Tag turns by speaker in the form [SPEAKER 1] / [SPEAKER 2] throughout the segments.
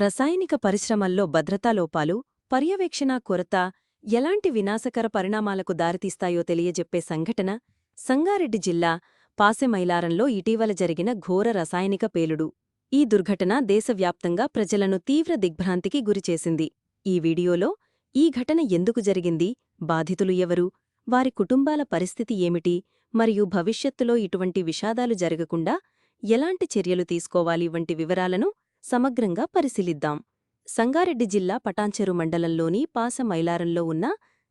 [SPEAKER 1] రసాయనిక పరిశ్రమల్లో భద్రతా లోపాలు, పర్యవేక్షణ కొరత ఎలాంటి వినాశకర పరిణామాలకు దారితీస్తాయో తెలియజెప్పే సంఘటన సంగారెడ్డి జిల్లా పాసెమైలారంలో ఇటీవల జరిగిన ఘోర రసాయనిక పేలుడు. ఈ దుర్ఘటన దేశవ్యాప్తంగా ప్రజలను తీవ్ర దిగ్భ్రాంతికి గురిచేసింది. ఈ వీడియోలో ఈ ఘటన ఎందుకు జరిగింది, బాధితులు ఎవరు, వారి కుటుంబాల పరిస్థితి ఏమిటి మరియు భవిష్యత్తులో ఇటువంటి విషాదాలు జరగకుండా ఎలాంటి చర్యలు తీసుకోవాలి వంటి వివరాలను సమగ్రంగా పరిశీలిద్దాం. సంగారెడ్డి జిల్లా పటాన్చెరు మండలంలోని పాసమైలారంలో ఉన్న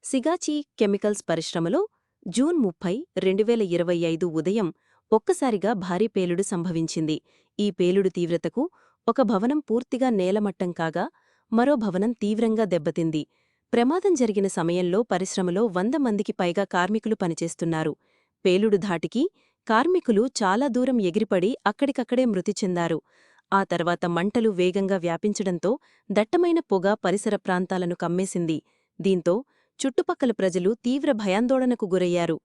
[SPEAKER 1] సిగాచి కెమికల్స్ పరిశ్రమలో జూన్ 30, 2025 ఉదయం ఒక్కసారిగా భారీ పేలుడు సంభవించింది. ఈ పేలుడు తీవ్రతకు ఒక భవనం పూర్తిగా నేలమట్టం కాగా మరో భవనం తీవ్రంగా దెబ్బతింది. ప్రమాదం జరిగిన సమయంలో పరిశ్రమలో 100 మందికి పైగా కార్మికులు పనిచేస్తున్నారు. పేలుడు ధాటికి కార్మికులు చాలా దూరం ఎగిరిపడి అక్కడికక్కడే మృతి చెందారు. ఆ తర్వాత మంటలు వేగంగా వ్యాపించడంతో దట్టమైన పొగ పరిసర ప్రాంతాలను కమ్మేసింది. దీంతో చుట్టుపక్కల ప్రజలు తీవ్ర భయాందోళనకు గురయ్యారు.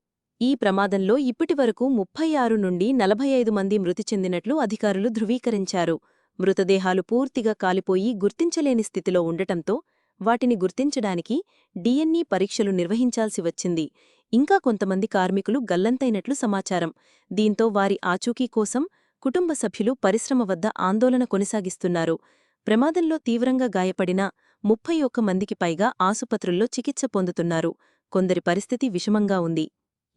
[SPEAKER 1] ఈ ప్రమాదంలో ఇప్పటివరకు 36 నుండి 45 మంది మృతి చెందినట్లు అధికారులు ధృవీకరించారు. మృతదేహాలు పూర్తిగా కాలిపోయి గుర్తించలేని స్థితిలో ఉండటంతో వాటిని గుర్తించడానికి DNA పరీక్షలు నిర్వహించాల్సి వచ్చింది. ఇంకా కొంతమంది కార్మికులు గల్లంతైనట్లు సమాచారం. దీంతో వారి ఆచూకీ కోసం కుటుంబ సభ్యులు పరిశ్రమ వద్ద ఆందోళన కొనసాగిస్తున్నారు. ప్రమాదంలో తీవ్రంగా గాయపడిన 31 మందికి పైగా ఆసుపత్రుల్లో చికిత్స పొందుతున్నారు. కొందరి పరిస్థితి విషమంగా ఉంది.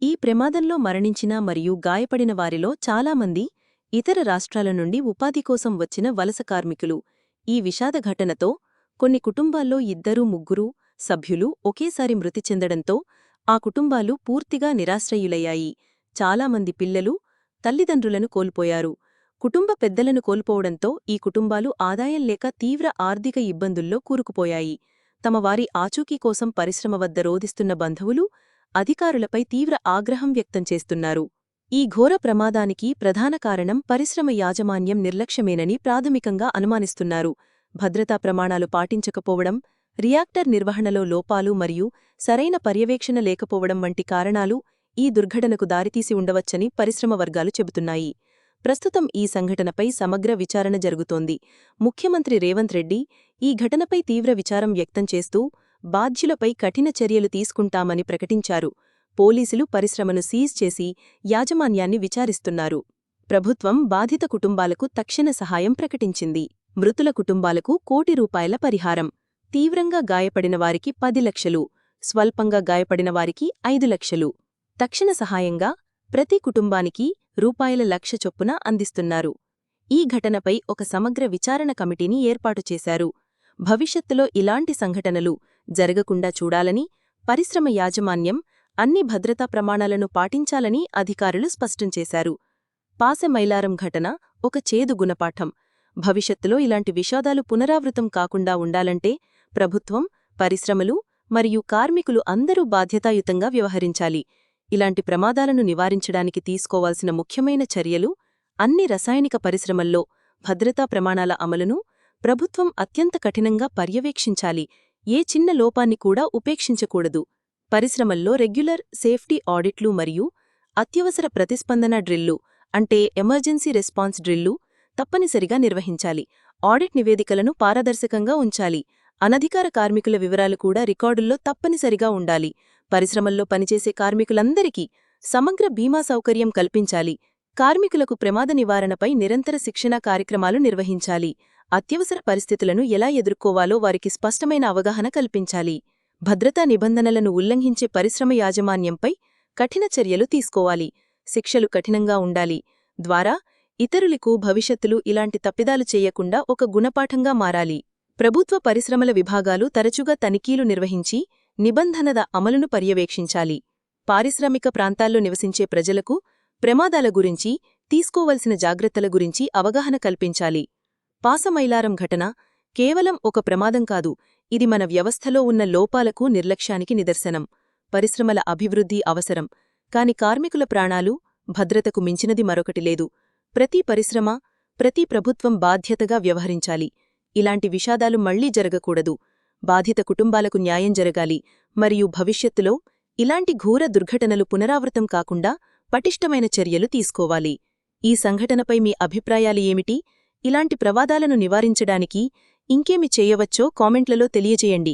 [SPEAKER 1] ఈ ప్రమాదంలో మరణించిన మరియు గాయపడిన వారిలో చాలామంది ఇతర రాష్ట్రాల నుండి ఉపాధి కోసం వచ్చిన వలస కార్మికులు. ఈ విషాద ఘటనతో కొన్ని కుటుంబాల్లో 2-3 సభ్యులు ఒకేసారి మృతి చెందడంతో ఆ కుటుంబాలు పూర్తిగా నిరాశ్రయులయ్యాయి. చాలామంది పిల్లలు తల్లిదండ్రులను కోల్పోయారు. కుటుంబ పెద్దలను కోల్పోవడంతో ఈ కుటుంబాలు ఆదాయం లేక తీవ్ర ఆర్థిక ఇబ్బందుల్లో కూరుకుపోయాయి. తమ వారి ఆచూకీ కోసం పరిశ్రమ వద్ద రోధిస్తున్న బంధువులు అధికారులపై తీవ్ర ఆగ్రహం వ్యక్తం చేస్తున్నారు. ఈ ఘోర ప్రమాదానికి ప్రధాన కారణం పరిశ్రమ యాజమాన్యం నిర్లక్ష్యమేనని ప్రాథమికంగా అనుమానిస్తున్నారు. భద్రతా ప్రమాణాలు పాటించకపోవడం, రియాక్టర్ నిర్వహణలో లోపాలు మరియు సరైన పర్యవేక్షణ లేకపోవడం వంటి కారణాలు ఈ దుర్ఘటనకు దారితీసి ఉండవచ్చని పరిశ్రమ వర్గాలు చెబుతున్నాయి. ప్రస్తుతం ఈ సంఘటనపై సమగ్ర విచారణ జరుగుతోంది. ముఖ్యమంత్రి రేవంత్ రెడ్డి ఈ ఘటనపై తీవ్ర విచారం వ్యక్తం చేస్తూ బాధ్యులపై కఠిన చర్యలు తీసుకుంటామని ప్రకటించారు. పోలీసులు పరిశ్రమను సీజ్ చేసి యాజమాన్యాన్ని విచారిస్తున్నారు. ప్రభుత్వం బాధిత కుటుంబాలకు తక్షణ సహాయం ప్రకటించింది. మృతుల కుటుంబాలకు ₹1 కోటి పరిహారం, తీవ్రంగా గాయపడిన వారికి 10 లక్షలు, స్వల్పంగా గాయపడిన వారికి 5 లక్షలు తక్షణ సహాయంగా ప్రతి కుటుంబానికి ₹1,00,000 చొప్పున అందిస్తున్నారు. ఈ ఘటనపై ఒక సమగ్ర విచారణ కమిటీని ఏర్పాటు చేశారు. భవిష్యత్తులో ఇలాంటి సంఘటనలు జరగకుండా చూడాలని పరిశ్రమ యాజమాన్యం అన్ని భద్రతా ప్రమాణాలను పాటించాలని అధికారులు స్పష్టం చేశారు. పాసెమైలారం ఘటన ఒక చేదు గుణపాఠం. భవిష్యత్తులో ఇలాంటి విషాదాలు పునరావృతం కాకుండా ఉండాలంటే ప్రభుత్వం, పరిశ్రమలు మరియు కార్మికులు అందరూ బాధ్యతాయుతంగా వ్యవహరించాలి. ఇలాంటి ప్రమాదాలను నివారించడానికి తీసుకోవాల్సిన ముఖ్యమైన చర్యలు: అన్ని రసాయనిక పరిశ్రమల్లో భద్రతా ప్రమాణాల అమలును ప్రభుత్వం అత్యంత కఠినంగా పర్యవేక్షించాలి. ఏ చిన్న లోపాన్ని కూడా ఉపేక్షించకూడదు. పరిశ్రమల్లో రెగ్యులర్ సేఫ్టీ ఆడిట్లు మరియు అత్యవసర ప్రతిస్పందన డ్రిల్లు అంటే ఎమర్జెన్సీ రెస్పాన్స్ డ్రిల్లు తప్పనిసరిగా నిర్వహించాలి. ఆడిట్ నివేదికలను పారదర్శకంగా ఉంచాలి. అనధికార కార్మికుల వివరాలు కూడా రికార్డుల్లో తప్పనిసరిగా ఉండాలి. పరిశ్రమల్లో పనిచేసే కార్మికులందరికీ సమగ్ర బీమా సౌకర్యం కల్పించాలి. కార్మికులకు ప్రమాద నివారణపై నిరంతర శిక్షణా కార్యక్రమాలు నిర్వహించాలి. అత్యవసర పరిస్థితులను ఎలా ఎదుర్కోవాలో వారికి స్పష్టమైన అవగాహన కల్పించాలి. భద్రతా నిబంధనలను ఉల్లంఘించే పరిశ్రమ యాజమాన్యంపై కఠిన చర్యలు తీసుకోవాలి. శిక్షలు కఠినంగా ఉండాలి. ద్వారా ఇతరులకు భవిష్యత్తులో ఇలాంటి తప్పిదాలు చేయకుండా ఒక గుణపాఠంగా మారాలి. ప్రభుత్వ పరిశ్రమల విభాగాలు తరచుగా తనిఖీలు నిర్వహించి నిబంధనల అమలును పర్యవేక్షించాలి. పారిశ్రామిక ప్రాంతాల్లో నివసించే ప్రజలకు ప్రమాదాల గురించి, తీసుకోవలసిన జాగ్రత్తల గురించి అవగాహన కల్పించాలి. పాసమైలారం ఘటన కేవలం ఒక ప్రమాదం కాదు, ఇది మన వ్యవస్థలో ఉన్న లోపాలకు, నిర్లక్ష్యానికి నిదర్శనం. పరిశ్రమల అభివృద్ధి అవసరం, కాని కార్మికుల ప్రాణాలు, భద్రతకు మించినది మరొకటి లేదు. ప్రతి పరిశ్రమ, ప్రతి ప్రభుత్వం బాధ్యతగా వ్యవహరించాలి. ఇలాంటి విషాదాలు మళ్లీ జరగకూడదు. బాధిత కుటుంబాలకు న్యాయం జరగాలి మరియు భవిష్యత్తులో ఇలాంటి ఘోర దుర్ఘటనలు పునరావృతం కాకుండా పటిష్టమైన చర్యలు తీసుకోవాలి. ఈ సంఘటనపై మీ అభిప్రాయాలు ఏమిటి?
[SPEAKER 2] ఇలాంటి ప్రమాదాలను నివారించడానికి ఇంకేమి చేయవచ్చో కామెంట్లలో తెలియజేయండి.